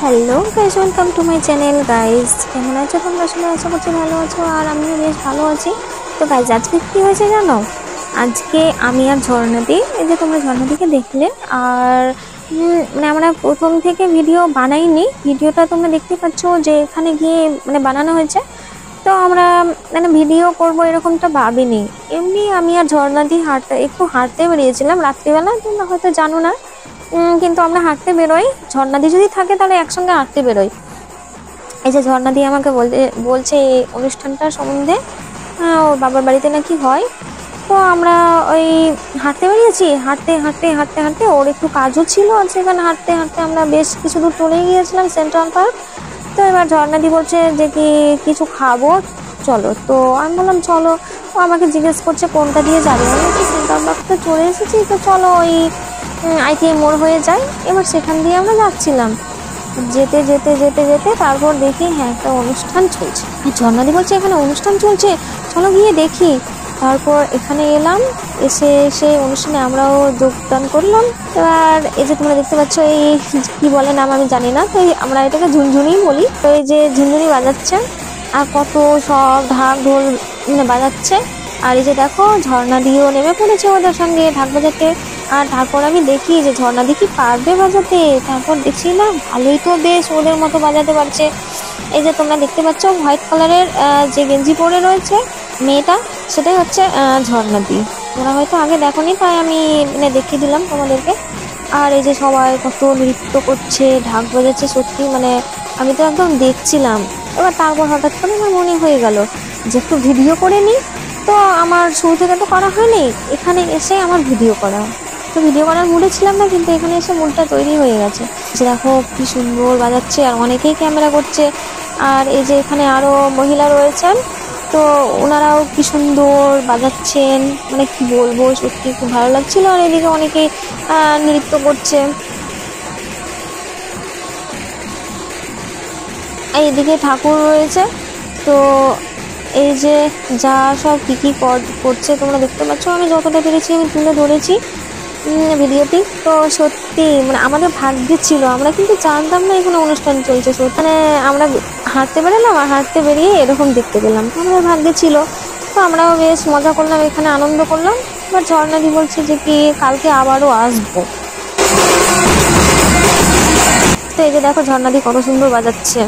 Hello guys, welcome to my channel. Guys, কেমন আছো তোমরা? সবাই আশা করছি ভালো আছো, আর আমিও বেশ ভালো আছি। তো গাইস, আজকে কি হয়েছে জানো? আজকে আমি আর ঝর্ণাদি, এই যে তোমরা ঝর্ণাদিকে দেখলে, আর মানে আমরা প্রথম থেকে ভিডিও বানাইনি। ভিডিওটা তোমরা দেখতে পাচ্ছ যে এখানে গিয়ে মানে বানানো হয়েছে। তো আমরা মানে ভিডিও করব এরকমটা ভাবিনি। এমনি আমি আর ঝর্ণাদি হাঁটতে বেরিয়েছিলাম রাত্রিবেলা, তোমরা হয়তো জানো না। কিন্তু আমরা হাঁটতে বেরোই, ঝর্ণাদি যদি থাকে তাহলে একসঙ্গে হাঁটতে বেরোই। এই যে ঝর্ণাদি আমাকে বলছে এই অনুষ্ঠানটার সম্বন্ধে, ওর বাবার বাড়িতে নাকি হয়। তো আমরা ওই হাঁটতে বেরিয়েছি, হাঁটতে হাঁটতে হাঁটতে হাঁটতে ওর একটু কাজও ছিল, আর সেখানে হাঁটতে হাঁটতে আমরা বেশ কিছু দূর চলে গিয়েছিলাম সেন্ট্রাল পার্ক। তো এবার ঝর্ণাদি বলছে যে কিছু খাবো, চলো। তো আমি বললাম চলো। ও আমাকে জিজ্ঞেস করছে কোনটা দিয়ে যাবে, আমি বলছি সেন্ট্রাল পার্ক তো চলে এসেছি, তো চলো ওই ITM মোড় হয়ে যায়। এবার সেখান দিয়ে আমরা যাচ্ছিলাম, যেতে যেতে যেতে যেতে তারপর দেখি হ্যাঁ একটা অনুষ্ঠান চলছে। ঝর্ণাদি বলছে এখানে অনুষ্ঠান চলছে, চলো গিয়ে দেখি। তারপর এখানে এলাম, এসে সেই অনুষ্ঠানে আমরাও যোগদান করলাম। এবার এই যে তোমরা দেখতে পাচ্ছ, এই কি বলে নাম আমি জানি না, তো আমরা এটাকে ঝুনঝুনি বলি। তো এই যে ঝুনঝুনি বাজাচ্ছে আর কত সব ঢাক ঢোল মানে বাজাচ্ছে। আর এই যে দেখো ঝর্ণাদিও নেমে পড়েছে ওদের সঙ্গে ঢাক বাজাতে। আর তারপর আমি দেখি যে ঝর্ণাদি কি পারবে বাজাতে। তারপর দেখছি না, ভালোই তো বেশ ওদের মতো বাজাতে পারছে। এই যে তোমরা দেখতে পাচ্ছ হোয়াইট কালারের যে গেঞ্জি পরে রয়েছে মেয়েটা, সেটাই হচ্ছে ঝর্ণাদি। তোমরা হয়তো আগে দেখোনি, তাই আমি মানে দেখিয়ে দিলাম তোমাদেরকে। আর এই যে সবাই কত নৃত্য করছে, ঢাক বাজাচ্ছে, সত্যি মানে আমি তো একদম দেখছিলাম। এবার তারপর হঠাৎ করে আমার মনে হয়ে গেল যে একটু ভিডিও করে নিই। তো আমার শুরু থেকে তো করা হয়নি, এখানে এসে আমার ভিডিও করা। তো ভিডিও করার মুডে ছিলাম না, কিন্তু এখানে এসে মুডটা তৈরি হয়ে গেছে। যে দেখো কি সুন্দর বাজাচ্ছে, আর অনেকেই ক্যামেরা করছে। আর এই যে এখানে আরো মহিলা রয়েছেন, তো ওনারাও কি সুন্দর বাজাচ্ছেন, মানে কি বলবো, সত্যি খুব ভালো লাগছিল। আর এদিকে অনেকেই নৃত্য করছে। এইদিকে ঠাকুর রয়েছে। তো এই যে যা সব কি করছে তোমরা দেখতে পাচ্ছ, আমি যতটা পেরেছি আমি তুলে ধরেছি ভিডিওটি। তো সত্যি মানে আমাদের ভাগ্যে ছিল, আমরা কিন্তু জানতাম না এখানে অনুষ্ঠান চলছে। মানে আমরা হাঁটতে বেরোলাম, আর হাঁটতে বেরিয়ে এরকম দেখতে পেলাম, তো আমাদের ভাগ্যে ছিল। তো আমরাও বেশ মজা করলাম, এখানে আনন্দ করলাম। এবার ঝর্ণাদি বলছে যে কালকে আবারও আসবো। তো এই যে দেখো ঝর্ণাদি কত সুন্দর বাজাচ্ছে।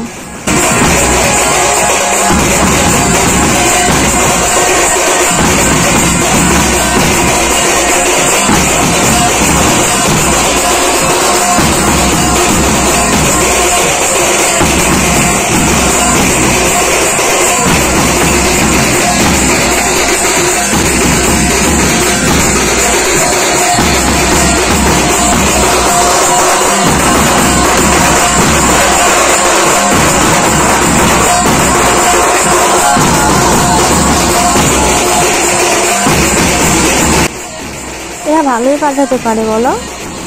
এরা ভালোই বাজাতে পারে বলো।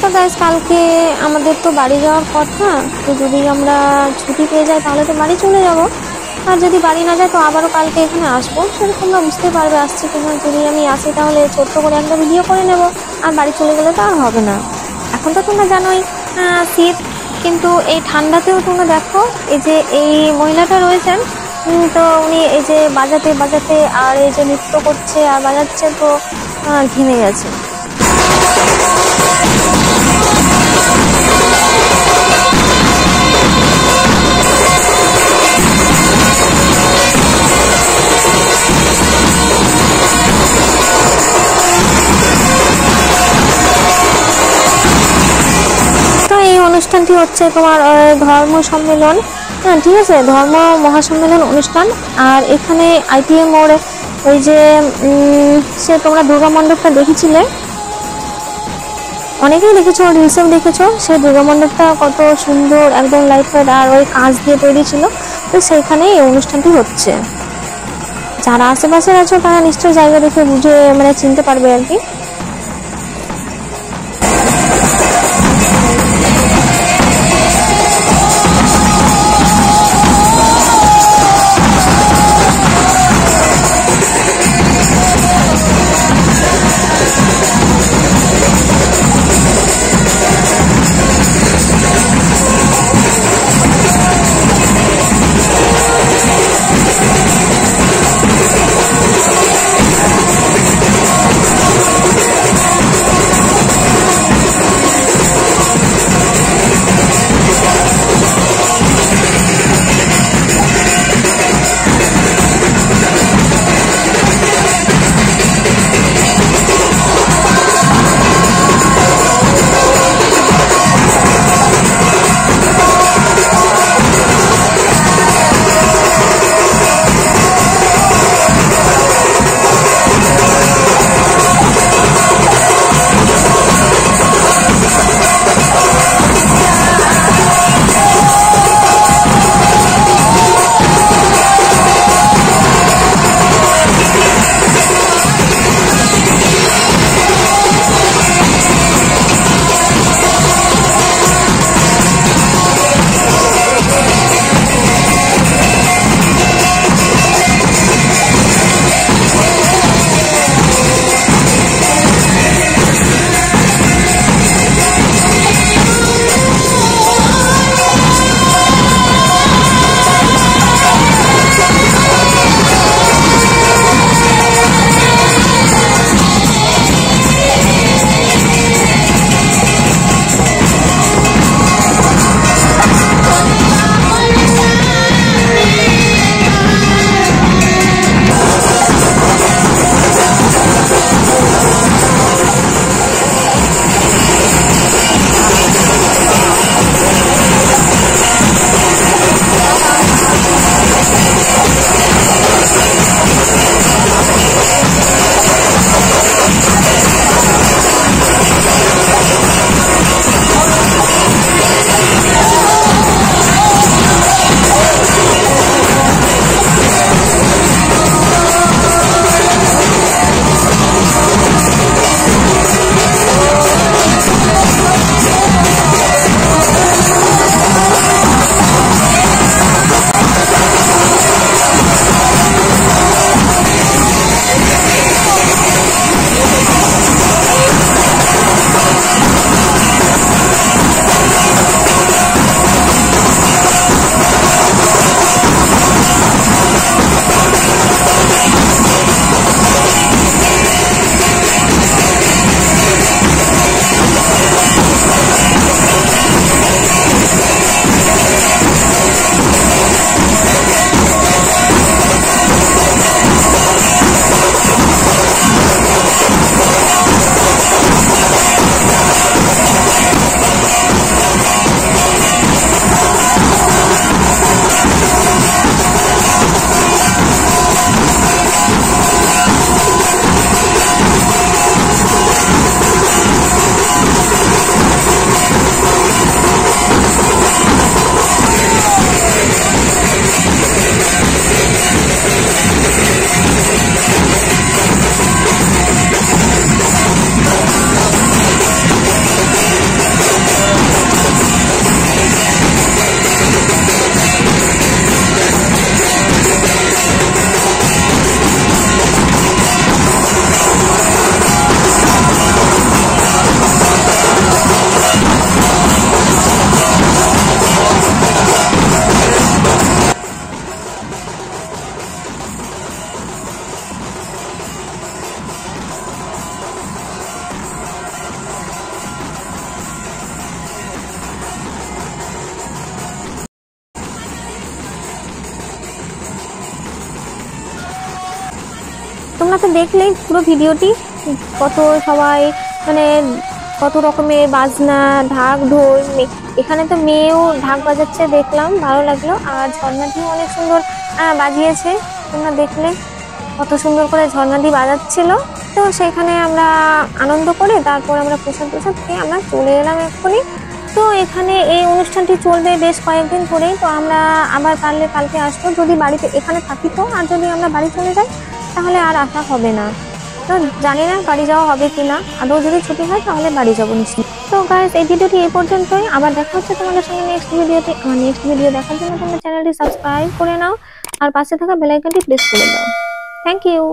তো গাইস, কালকে আমাদের তো বাড়ি যাওয়ার কথা। তো যদি আমরা ছুটি পেয়ে যাই তাহলে তো বাড়ি চলে যাব, আর যদি বাড়ি না যায় তো আবারও কালকে এখানে আসবো। সেটা তোমরা বুঝতে পারবে আসছি কিনা। যদি আমি আসি তাহলে ছোট্ট করে একটা ভিডিও করে নেব, আর বাড়ি চলে গেলে তো আর হবে না। এখন তো তোমরা জানোই শীত, কিন্তু এই ঠান্ডাতেও তোমরা দেখো এই যে এই মহিলাটা রয়েছেন, তো উনি এই যে বাজাতে বাজাতে আর এই যে নৃত্য করছে আর বাজাচ্ছে, তো ঘেমে গেছে। তো এই অনুষ্ঠানটি হচ্ছে তোমার ধর্ম সম্মেলন, হ্যাঁ ঠিক আছে, ধর্ম মহাসম্মেলন অনুষ্ঠান। আর এখানে ITM মোড়ে ওই যে সে তোমরা দুর্গা মণ্ডপটা দেখেছিলে, অনেকেই দেখেছো, রিলসেও দেখেছো। সেই দুর্গা মণ্ডপটা কত সুন্দর, একদম লাইট ফাইট আর ওই কাঁচ দিয়ে তৈরি ছিল। তো সেইখানে এই অনুষ্ঠানটি হচ্ছে। যারা আশেপাশে আছো তারা নিশ্চয়ই জায়গা দেখে বুঝে মানে চিনতে পারবে আর কি। তোমরা তো দেখলেই পুরো ভিডিওটি, কত সবাই মানে কত রকমের বাজনা, ঢাক ঢোল। এখানে তো মেয়েও ঢাক বাজাচ্ছে, দেখলাম ভালো লাগলো। আর ঝর্ণাটিও অনেক সুন্দর বাজিয়েছে, তোমরা দেখলে কত সুন্দর করে ঝর্ণাটি বাজাচ্ছিল। তো সেখানে আমরা আনন্দ করে তারপর আমরা প্রসাদ প্রসাদ খেয়ে আমরা চলে এলাম এক্ষুনি। তো এখানে এই অনুষ্ঠানটি চলবে বেশ কয়েকদিন ধরেই। তো আমরা আবার পারলে কালকে আসবো, যদি বাড়িতে এখানে থাকি তো। আর যদি আমরা বাড়ি চলে যাই তাহলে আর আসা হবে না। তো জানি না বাড়ি যাওয়া হবে কিনা, আদৌ যদি ছুটি হয় তাহলে বাড়ি যাবো নিশ্চয়ই। তো গাইস, এই ভিডিওটি এই পর্যন্তই। আবার দেখা হচ্ছে তোমাদের সঙ্গে নেক্সট ভিডিওতে। আমার নেক্সট ভিডিও দেখার জন্য তোমরা চ্যানেলটি সাবস্ক্রাইব করে নাও আর পাশে থাকা বেল আইকনটি প্রেস করে দাও। Thank you.